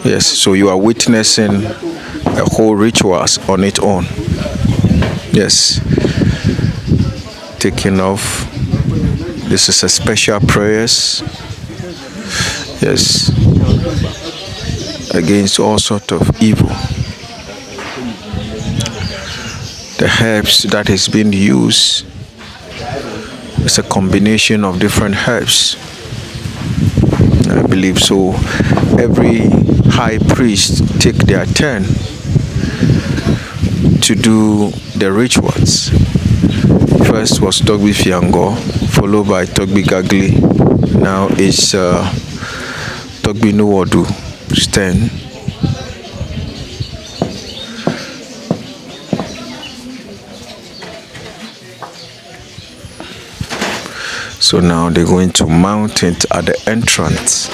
Yes, so you are witnessing a whole rituals on its own. Yes, taking off. This is a special prayers. Yes, against all sort of evil. The herbs that is being used is a combination of different herbs. I believe so. Every high priest take their turn to do the rituals. First was Togbi Fiango, followed by Togbi Gagli. Now it's Togbi Nuwodu Sten. So now they're going to mount it at the entrance.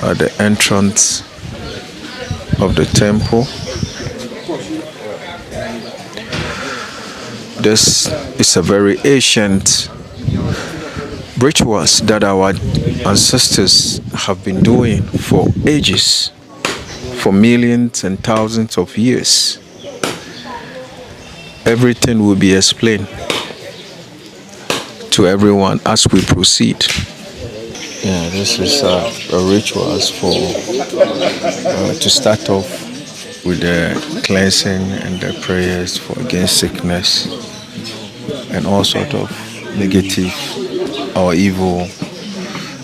At the entrance of the temple. This is a very ancient rituals that our ancestors have been doing for ages, for millions and thousands of years. Everything will be explained to everyone as we proceed. Yeah, this is a rituals for to start off with the cleansing and the prayers for against sickness and all sort of negative or evil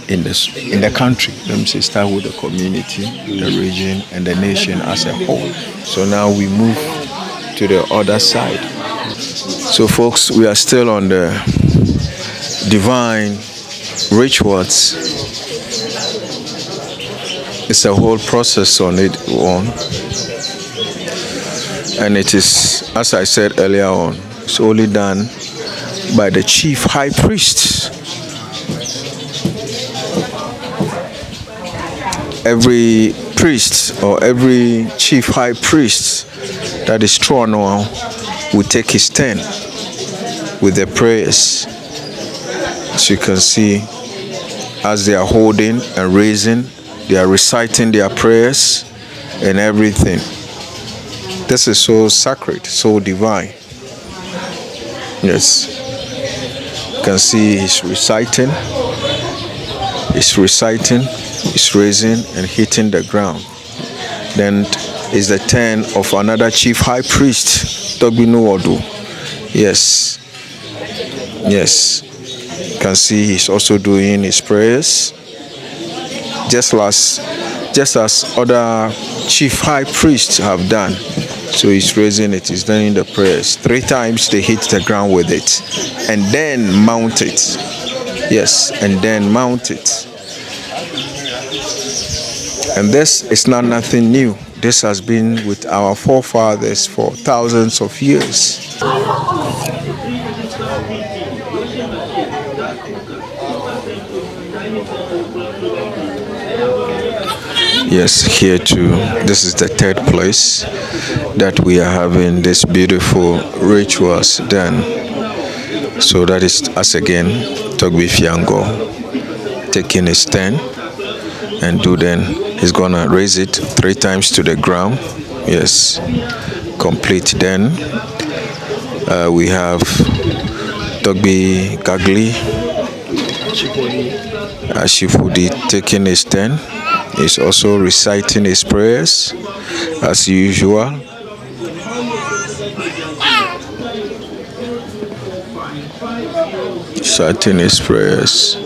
in the country. Let me say start with the community, the region, and the nation as a whole. So now we move to the other side. So folks, we are still on the divine rituals. It's a whole process on it on, and it is, as I said earlier on, it's only done by the chief high priest. Every priest or every chief high priest that is thrown on will take his turn with the prayers. As you can see, as they are holding and raising, they are reciting their prayers and everything. This is so sacred, so divine. Yes. You can see he's reciting, he's raising and hitting the ground. Then is the turn of another chief high priest, Togbi Nuwodu. Yes. Yes. You can see he's also doing his prayers, just as other chief high priests have done. So he's raising it, he's doing the prayers. 3 times they hit the ground with it, and then mount it. Yes, and then mount it. And this is not nothing new. This has been with our forefathers for thousands of years. Yes, here too. This is the third place that we are having this beautiful rituals done. So that is us again, Togbi Fiango, taking his stand and he's gonna raise it 3 times to the ground. Yes, complete. Then we have Togbi Gagli Ashifudi taking his stand. He's also reciting his prayers as usual. Reciting his prayers.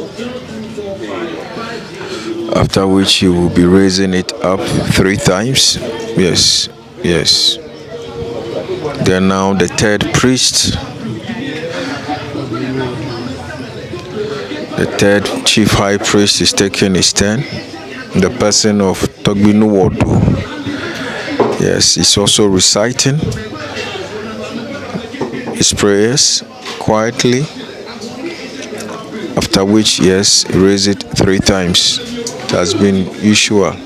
After which he will be raising it up 3 times. Yes, yes. Then now the third priest, the third chief high priest is taking his stand. The person of Togbi Nuwodu. Yes, he's also reciting his prayers quietly, after which, yes, he raised it 3 times. It has been usual.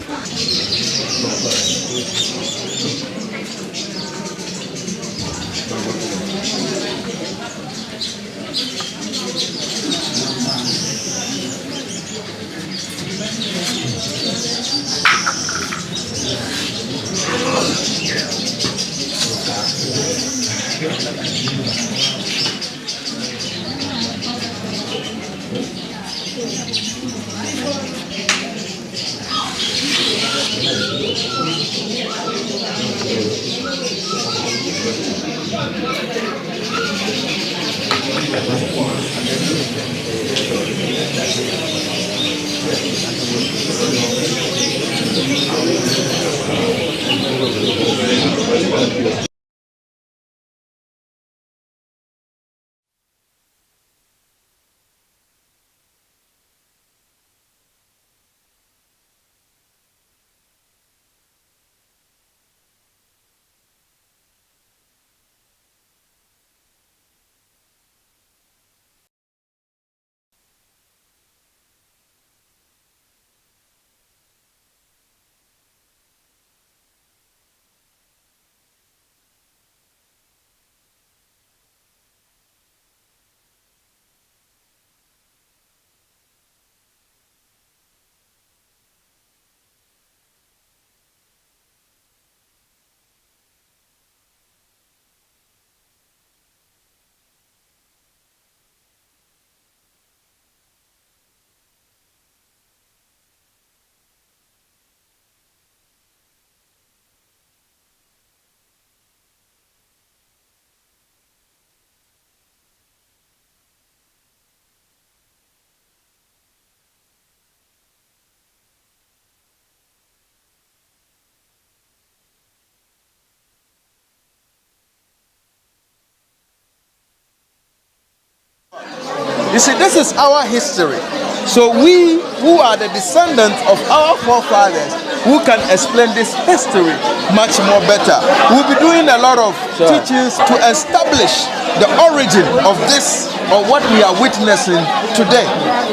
You see, this is our history. So we who are the descendants of our forefathers who can explain this history much more better. We'll be doing a lot of teachings to establish the origin of this or what we are witnessing today.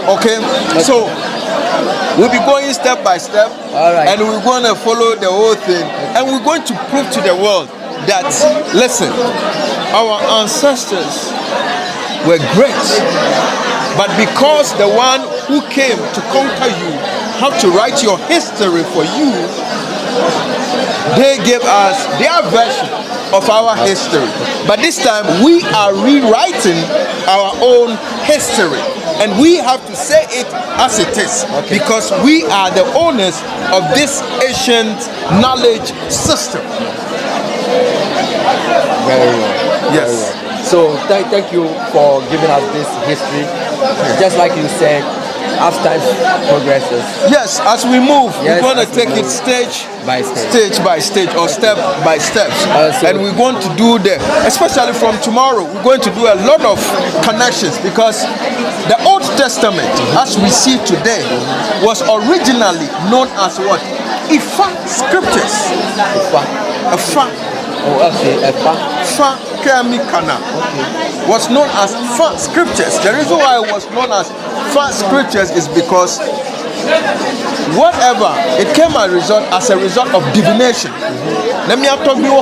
Okay? So we'll be going step by step, and we're going to follow the whole thing, and we're going to prove to the world that, listen, our ancestors were great, but because the one who came to conquer you have to write your history for you, they gave us their version of our history. But this time we are rewriting our own history, and we have to say it as it is, because we are the owners of this ancient knowledge system. Very well. Yes. Very well. So thank you for giving us this history. Just like you said, as time progresses. Yes, as we move, we're going to take it stage by stage, or step by step. So and we're going to do especially from tomorrow, we're going to do a lot of connections, because the Old Testament, as we see today, was originally known as what? Ifa scriptures. Ifa. Oh, okay. Fa Kemikana was known as Fa scriptures. The reason why it was known as Fa scriptures is because whatever it came as a result of divination. Let me talk you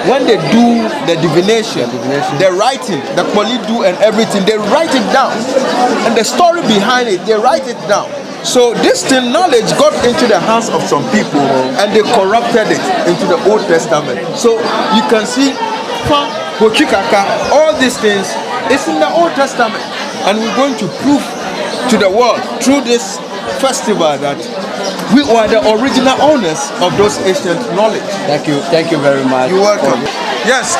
when they do the divination, the writing, the do and everything, they write it down, and the story behind it, they write it down. So this thing, knowledge got into the hands of some people, and they corrupted it into the Old Testament. So you can see all these things is in the Old Testament, and we're going to prove to the world through this festival that we are the original owners of those ancient knowledge. Thank you very much. You're welcome. Yes,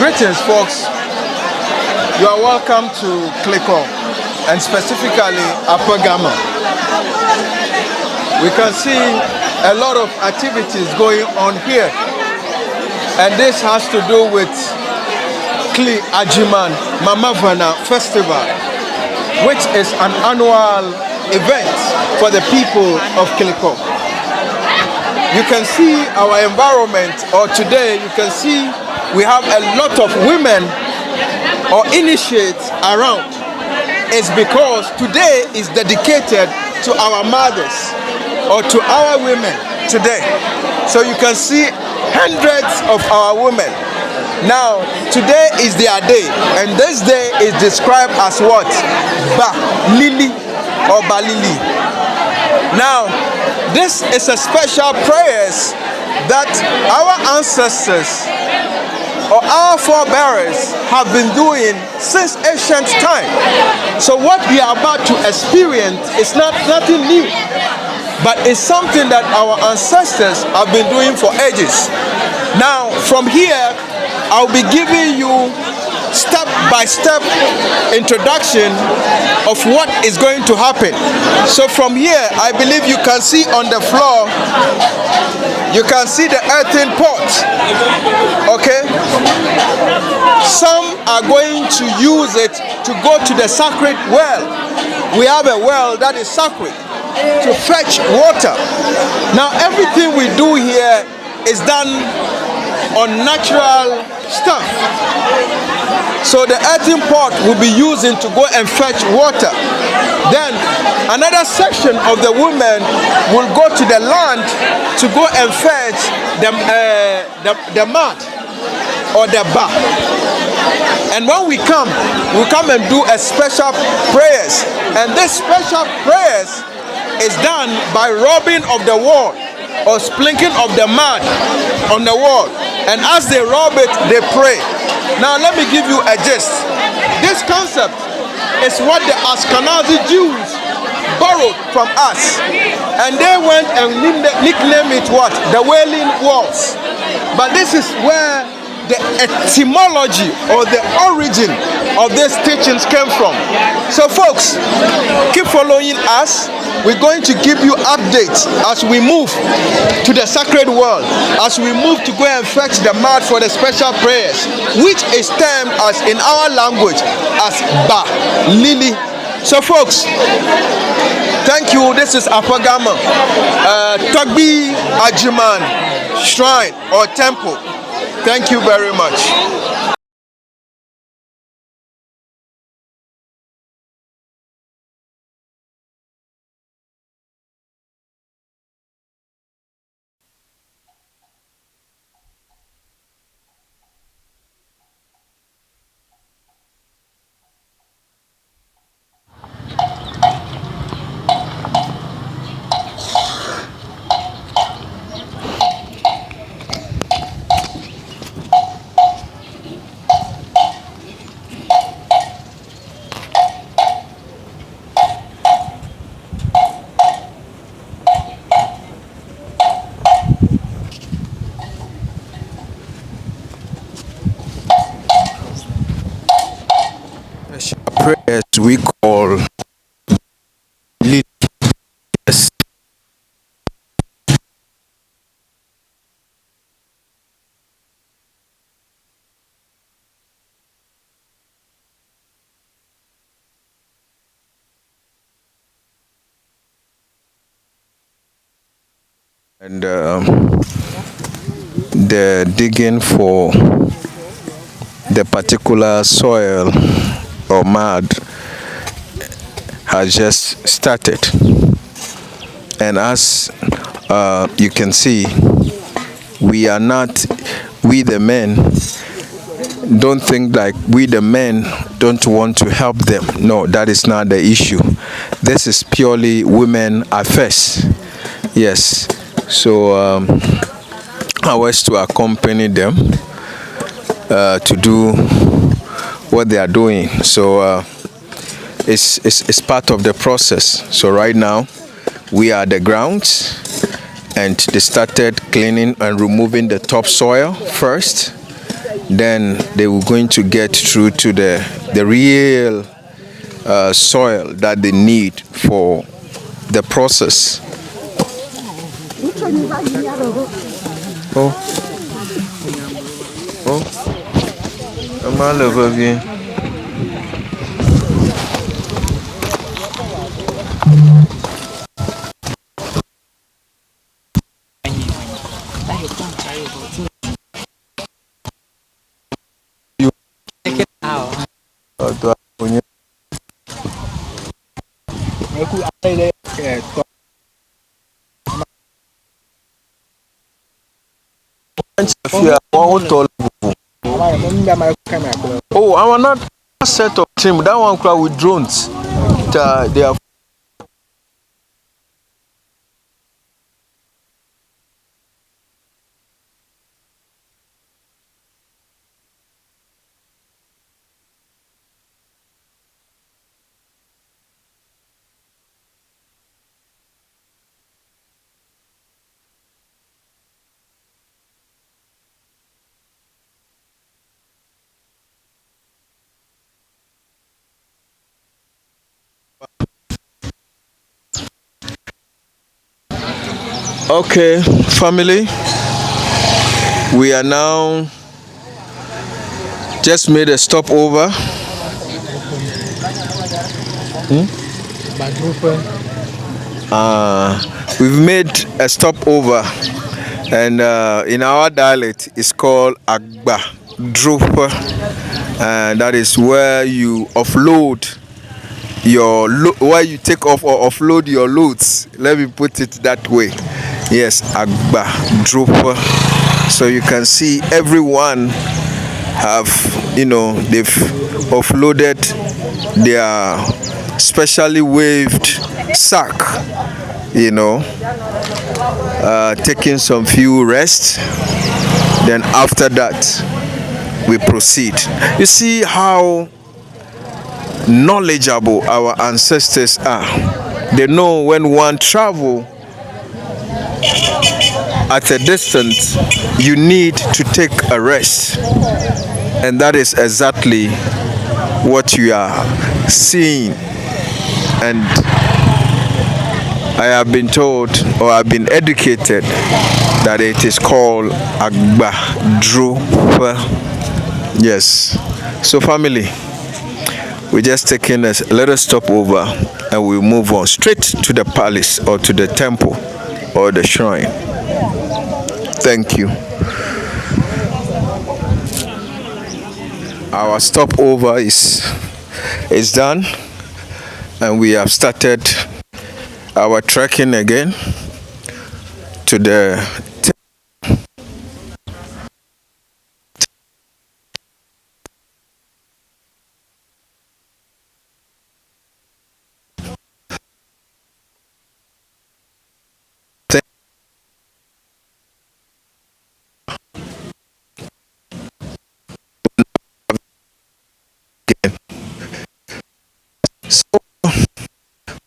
greetings folks. You are welcome to KLIKOR, and specifically Upper Gamma. We can see a lot of activities going on here, and this has to do with Kli Ajiman Mamavana Festival, which is an annual event for the people of KLIKOR. you can see our environment, or today you can see we have a lot of women or initiates around. It's because today is dedicated to our mothers or to our women today. So you can see hundreds of our women. Now, today is their day, and this day is described as what? Ba Lili or Balili. Now, this is a special prayers that our ancestors or our forebears have been doing since ancient time. So what we are about to experience is nothing new, but it's something that our ancestors have been doing for ages. Now, from here, I'll be giving you step-by-step introduction of what is going to happen. So from here, I believe you can see on the floor, you can see the earthen pot. Okay? Some are going to use it to go to the sacred well. We have a well that is sacred to fetch water. Now, everything we do here is done on natural stuff. So the earthen pot will be using to go and fetch water. Then another section of the women will go to the land to go and fetch the mud or the bar. And when we come and do a special prayers. And this special prayers is done by rubbing of the wall or sprinkling of the mud on the wall. And as they rub it, they pray. Now let me give you a gist. This concept is what the Ashkenazi Jews borrowed from us. And they went and nicknamed it what? The Wailing Walls. But this is where the etymology or the origin of these teachings came from. So folks, keep following us. We're going to give you updates as we move to the sacred world, as we move to go and fetch the mud for the special prayers, which is termed as in our language as Ba Lili. So folks, thank you. This is Apagama, Togbi Ajiman Shrine or Temple. Thank you very much. Prayers we call leaders. And the digging for the particular soil or mud has just started, and as you can see, we the men don't think like we the men don't want to help them. No, that is not the issue. This is purely women affairs. Yes, so ours to accompany them to do what they are doing. So it's part of the process. So right now we are at the grounds, and they started cleaning and removing the topsoil first. Then they were going to get through to the real soil that they need for the process. Oh, I want not set of team. That one crowd with drones. They are. Okay, family, we are now just made a stopover. We've made a stopover, and in our dialect, it's called Agba Drupa, and that is where you offload where you take off or offload your loads. Let me put it that way. Yes, Agba Drupa. So you can see everyone have, they've offloaded their specially waved sack, taking some few rest. Then after that, we proceed. You see how knowledgeable our ancestors are. They know when one travel at a distance, you need to take a rest, and that is exactly what you are seeing. And I have been told, or I've been educated, that it is called Agba Drupa. Yes. So family, we're just taking a little stopover, and we'll move on straight to the palace or to the temple or the shrine. Thank you. Our stopover is done, and we have started our trekking again to the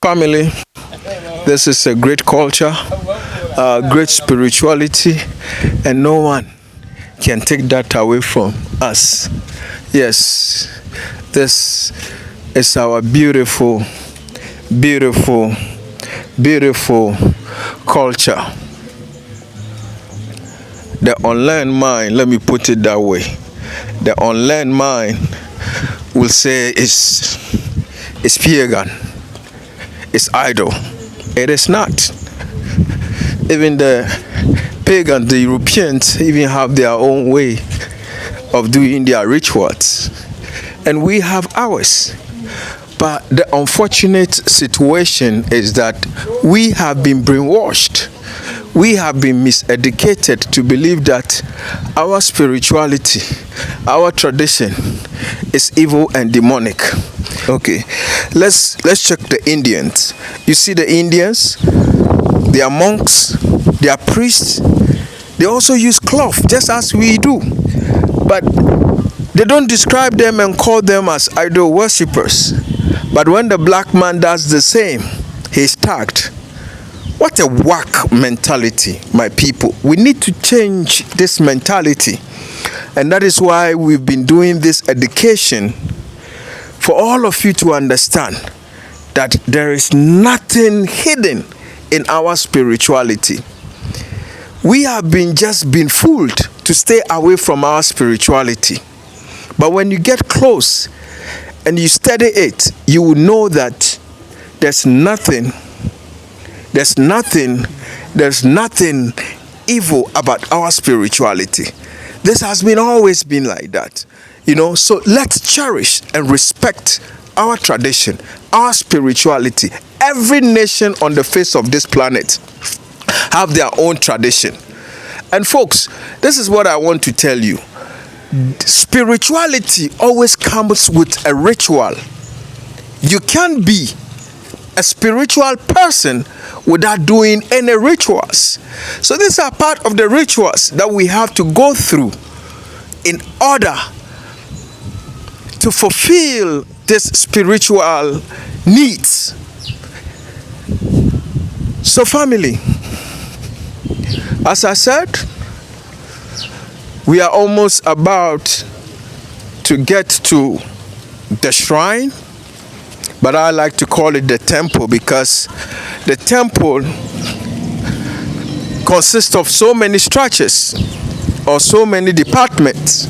family. This is a great culture, great spirituality, and no one can take that away from us. Yes, this is our beautiful, beautiful, beautiful culture. The unlearned mind, let me put it that way, the unlearned mind will say it's pagan, it's idol. It is not. Even the pagans, the Europeans, even have their own way of doing their rituals, and we have ours. But the unfortunate situation is that we have been brainwashed. We have been miseducated to believe that our spirituality, our tradition is evil and demonic. Okay, let's check the Indians. You see the Indians, they are monks, they are priests. They also use cloth just as we do, but they don't describe them and call them as idol worshippers. But when the black man does the same, he's tagged. What a whack mentality, my people. We need to change this mentality, and that is why we've been doing this education, for all of you to understand that there is nothing hidden in our spirituality. We have just been fooled to stay away from our spirituality. But when you get close and you study it, you will know that there's nothing evil about our spirituality. This has always been like that. So let's cherish and respect our tradition, our spirituality, every nation on the face of this planet have their own tradition. And folks, this is what I want to tell you. Spirituality always comes with a ritual. You can't be a spiritual person without doing any rituals. So these are part of the rituals that we have to go through in order to fulfill this spiritual needs. So family, as I said, we are almost about to get to the shrine, but I like to call it the temple because the temple consists of so many structures or so many departments.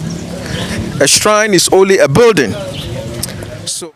A shrine is only a building. So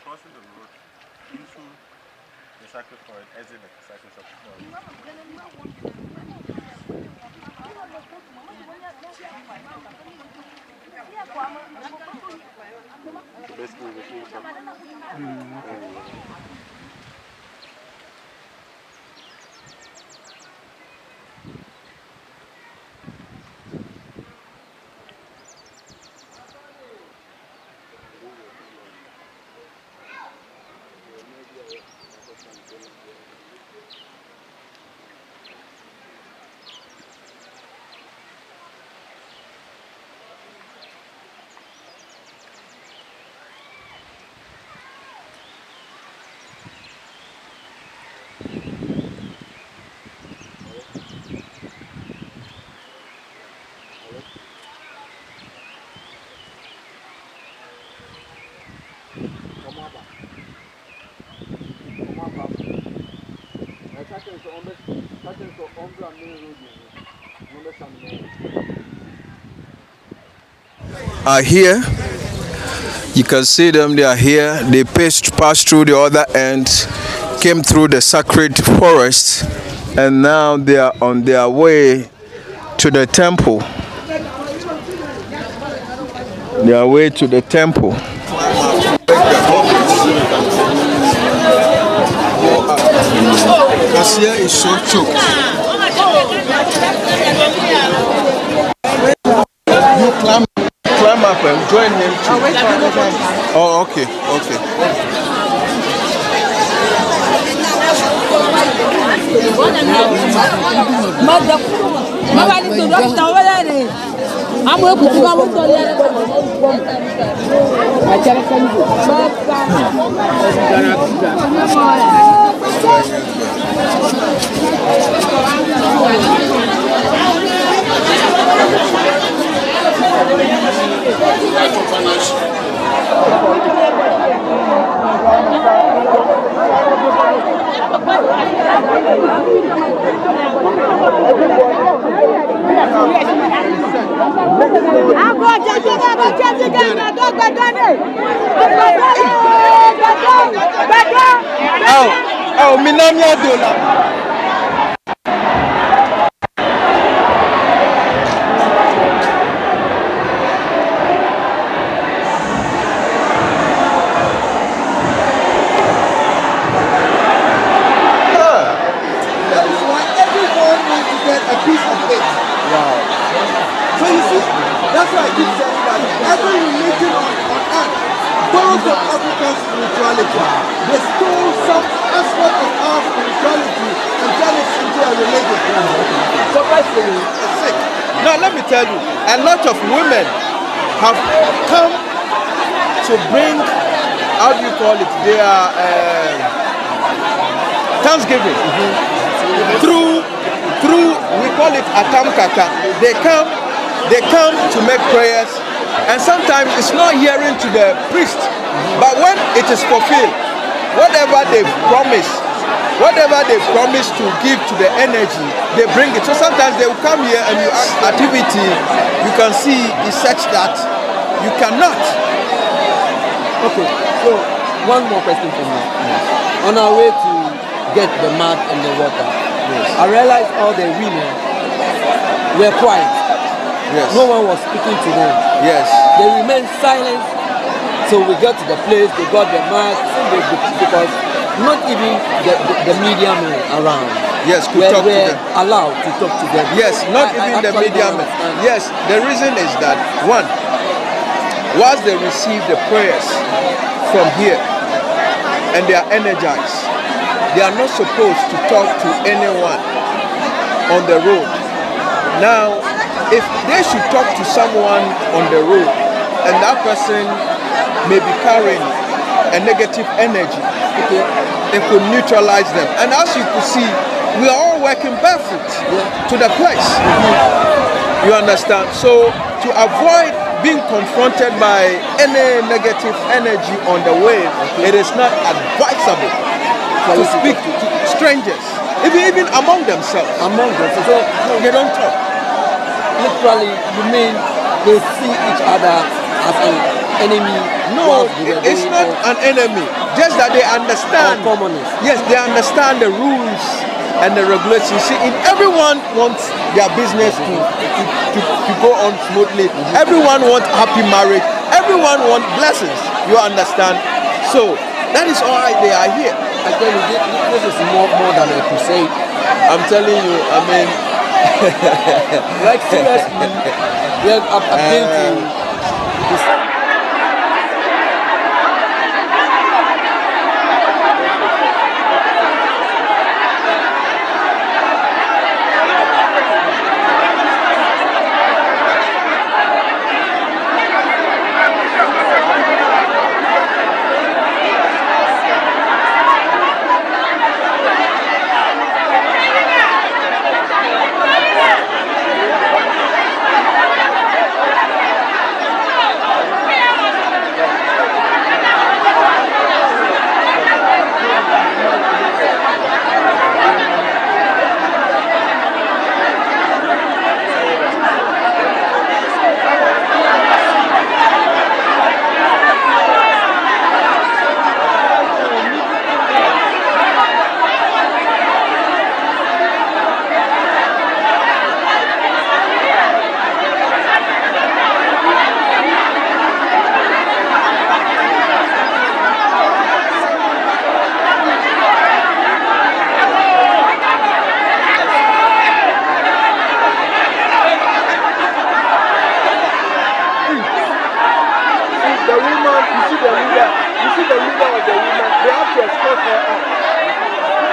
crossing the road into the sacred forest, exit the sacred forest. Basically, the are here. You can see them, they are here. They passed through the other end, came through the sacred forest, and now they are on their way to the temple. Their way to the temple. Because here is so choked. You climb up and join him too. Oh, okay, okay. Oh, Minamia Dola. That is why everyone wants to get a piece of it. Wow. So you see, that's why I keep saying that every religion on earth borrows from African spirituality. They stole some aspect of our spirituality and turned it into a religion. Surprisingly, It's sick. Now let me tell you, a lot of women have come to bring, how do you call it, their Thanksgiving. Through we call it atam kaka. They come to make prayers, and sometimes it's not hearing to the priest, but when it is fulfilled, whatever they promise to give to the energy, they bring it. So sometimes they will come here and you ask activity, you can see is such that you cannot. okay, so one more question for me. On our way to get the mud and the water, I realized all the women were quiet. Yes. No one was speaking to them. Yes. They remained silent. So we got to the place, they got the mud, because not even the media men around Yes, could talk to were them. allowed to talk to them. Yes, not even the actually media don't men. understand. Yes, the reason is that one, once they receive the prayers from here and they are energized, they are not supposed to talk to anyone on the road. Now, if they should talk to someone on the road and that person may be carrying a negative energy, okay, it could neutralize them. And as you could see, we are all working barefoot to the place. You understand? So to avoid being confronted by any negative energy on the way, it is not advisable to speak to strangers, even among themselves. Among them, so They don't talk. literally, you mean they see each other as an enemy? No, whilst they were it's doing not all- an enemy. Just that they understand. Or commoners. Yes, they understand the rules and the regulations. See, if everyone wants their business to go on smoothly, everyone wants happy marriage, everyone wants blessings. You understand? So that is why they are here. I tell you, this is more than a crusade. I'm telling you, I mean, Like seriously, we have been to this. the woman, you see the leader of the woman, they have to escort her out.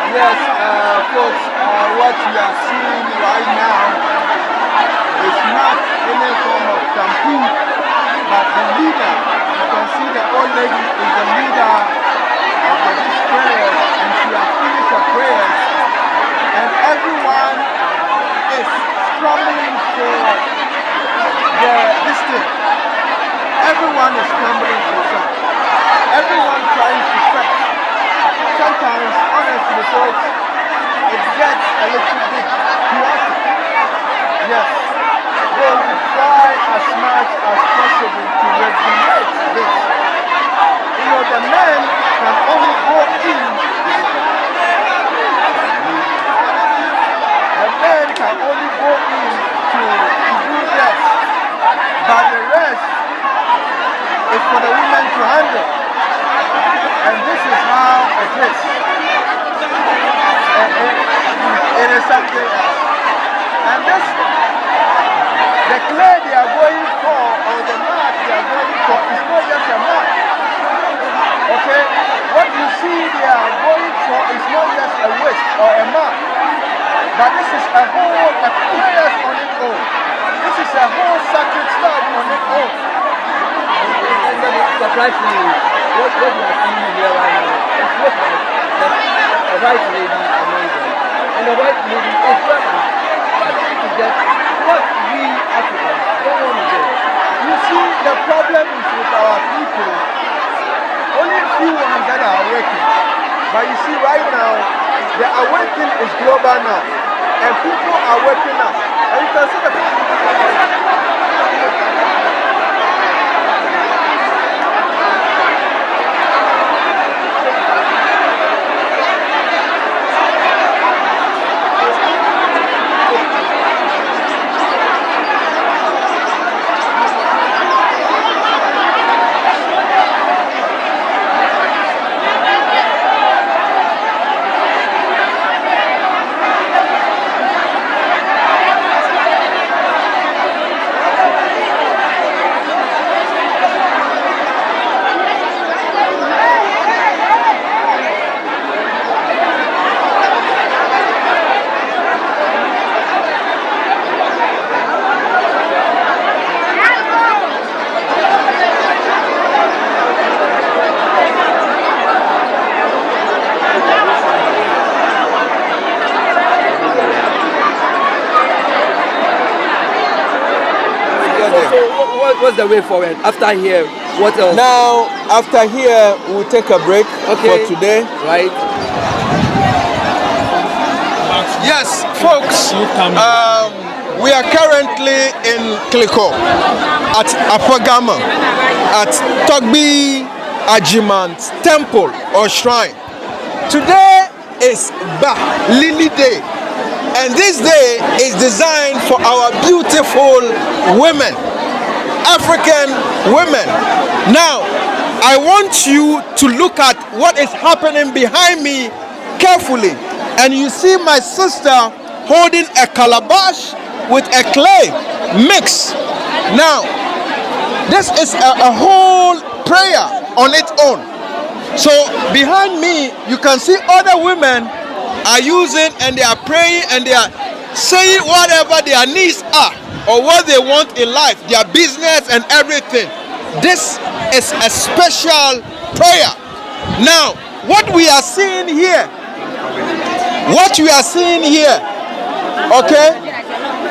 Yes, folks, what you are seeing right now is not any form of stampede, but the leader, you can see the old lady is the leader of these prayers, and she has finished her prayers, and everyone is scrambling for this thing. Everyone is scrambling for something. Everyone trying to fetch. Sometimes folks, it gets a little bit chaotic. Yes. Though we try as much as possible to regulate this. You know, the men can only go in. The men can only go in to do this. But the rest is for the women to handle. And this is how it is. It is something else. And this, the clay they are going for, or the mud they are going for, is not just a mud. Okay? What you see they are going for is not just a waste or a mud. But this is a whole, a prayers on its own. This is a whole sacred stuff on its own. Surprisingly, what we are seeing here right now is what a white lady among them. And the white lady is ready to get what we Africans don't want to get. You see, the problem is with our people. Only few ones that are awakening. But you see, right now, the awakening is global now. And people are waking up. And you can see the What's the way forward? After here, what else? Now, after here, we'll take a break for today. Right. Yes, folks, we are currently in KLIKOR at Apagama at Togbi Ajimant's temple or shrine. Today is Bah Lily Day, and this day is designed for our beautiful women, African women. Now, I want you to look at what is happening behind me carefully. And you see my sister holding a calabash with a clay mix. Now, this is a whole prayer on its own. So behind me, you can see other women are using and they are praying and they are saying whatever their needs are or what they want in life, their business and everything. This is a special prayer. Now, what we are seeing here, okay,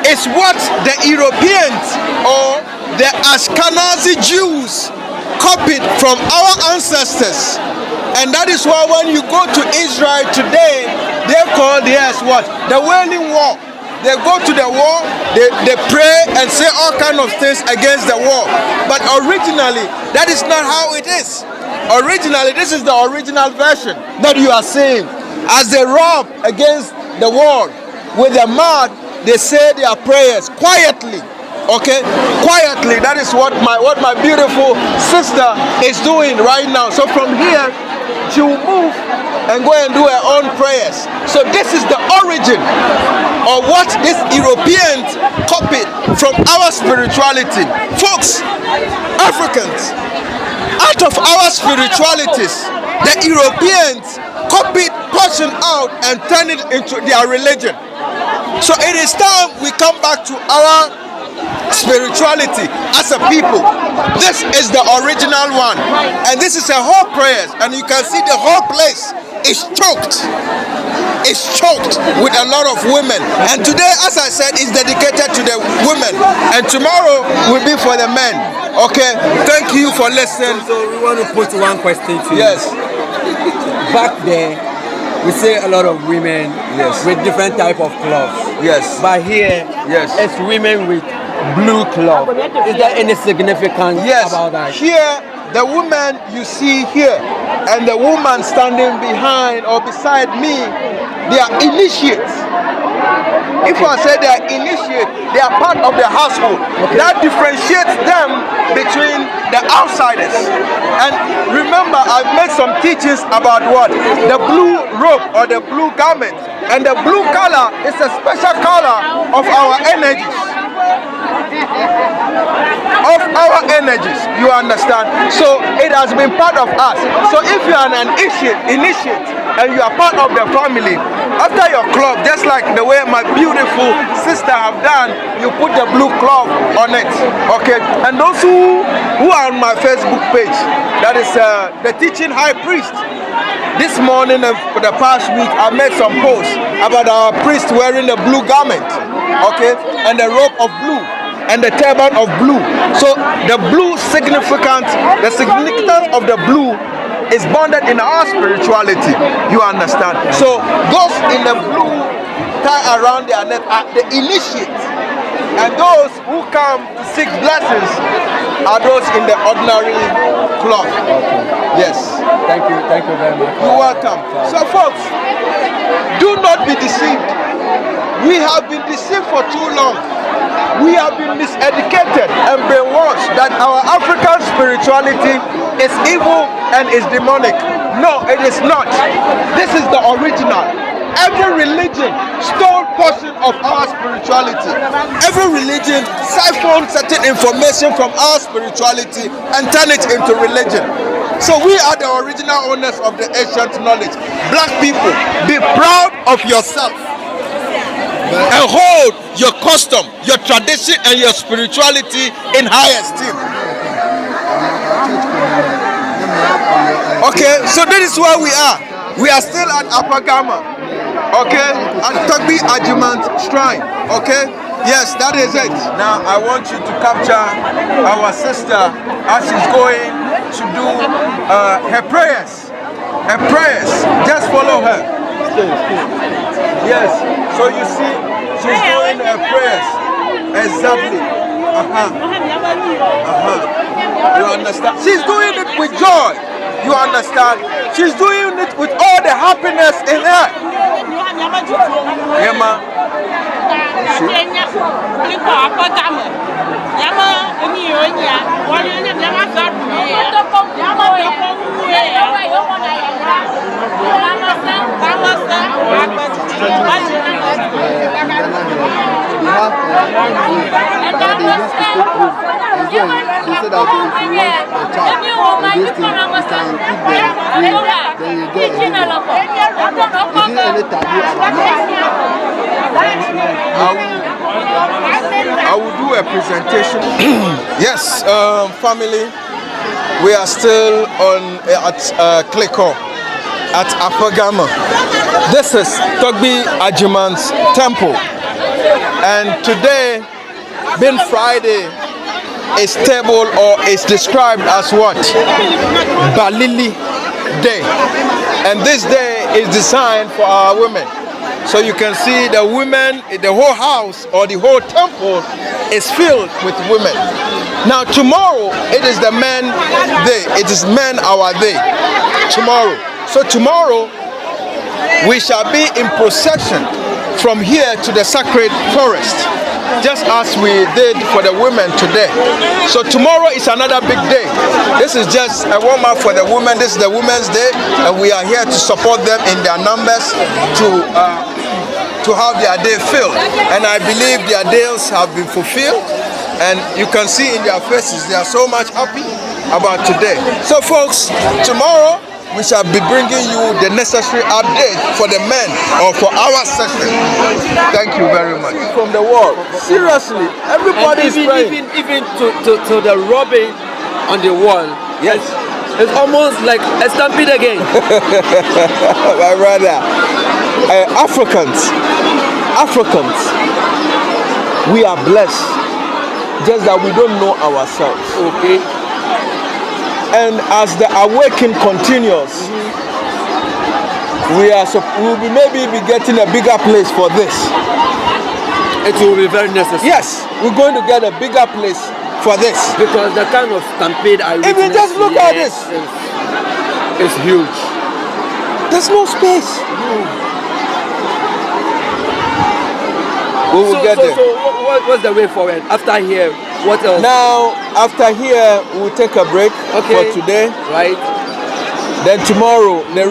is what the Europeans or the Ashkenazi Jews copied from our ancestors. And that is why when you go to Israel today, they call theirs what? The Wailing Wall. They go to the war, they pray and say all kinds of things against the war. But originally, that is not how it is. Originally, this is the original version that you are seeing. As they rub against the wall with the mud, they say their prayers quietly. Okay, quietly. That is what my beautiful sister is doing right now. So from here, she will move and go and do her own prayers. So this is the origin of what these Europeans copied from our spirituality. Folks, Africans, out of our spiritualities, the Europeans copied, portioned out and turned it into their religion. So it is time we come back to our spirituality as a people. This is the original one, and this is a whole prayer, and you can see the whole place is choked. It's choked with a lot of women, and today, as I said, is dedicated to the women, and tomorrow will be for the men. Okay, thank you for listening. So we want to put one question to you. Yes. Back there, we see a lot of women with different type of clothes. Yes. But here, it's women with blue cloth. Is there any significance about that? Here, the woman you see here and the woman standing behind or beside me, they are initiates. If I say they are initiates, they are part of the household. That differentiates them between the outsiders. And remember, I've made some teachings about what? The blue robe or the blue garment. And the blue color is a special color of our energies. Of our energies, you understand? So it has been part of us. So if you are an initiate and you are part of the family, after your club, just like the way my beautiful sister have done, you put the blue cloth on it. Okay? And those who are on my Facebook page, that is the teaching high priest. This morning and for the past week, I made some posts about our priest wearing the blue garment, okay, and the robe of blue and the turban of blue. So the blue significance of the blue is bonded in our spirituality. You understand? So those in the blue tie around their neck are the initiates, and those who come to seek blessings are those in the ordinary cloth. Yes. Thank you very much. You're welcome. So folks, do not be deceived. We have been deceived for too long. We have been miseducated and brainwashed that our African spirituality is evil and is demonic. No, it is not. This is the original. Every religion stole portion of our spirituality. Every religion siphoned certain information from our spirituality and turned it into religion. So we are the original owners of the ancient knowledge. Black people, be proud of yourself and hold your custom, your tradition, and your spirituality in high esteem. Okay, so this is where we are. We are still at Apagama, okay, at Togbi Ajimant Shrine, okay. Yes, that is it. Now I want you to capture our sister as she's going to do her prayers. Her prayers. Just follow her. Yes. So you see, she's doing her prayers. Exactly. You understand? She's doing it with joy. You understand? She's doing it with all the happiness in her. Yeah, ma. I will do a presentation. Yes, family, we are still at KLIKOR at Apagama. This is Togbi Ajimant's temple, and today, being Friday, is stable or is described as what? Balili Day, and this day is designed for our women. So you can see the women, the whole house or the whole temple is filled with women. Now tomorrow it is the men day. It is men our day. Tomorrow. So tomorrow we shall be in procession from here to the sacred forest, just as we did for the women today. So tomorrow is another big day. This is just a warm-up for the women. This is the Women's Day, and we are here to support them in their numbers to have their day filled. And I believe their days have been fulfilled, and you can see in their faces they are so much happy about today. So folks, tomorrow we shall be bringing you the necessary update for the men or for our session. Thank you very much. From the wall. Seriously, everybody is praying. Even to the rubbing on the wall. Yes. It's almost like a stampede again. My brother. Africans, we are blessed, just that we don't know ourselves. Okay. And as the awakening continues, we'll be maybe be getting a bigger place for this. It will be very necessary. Yes, we're going to get a bigger place for this. Because the kind of stampede I witnessed Even just look at this. It's huge. There's no space. We will get there. So what's the way forward? After here, what else? Now, after here, we'll take a break for today. Right. Then tomorrow, the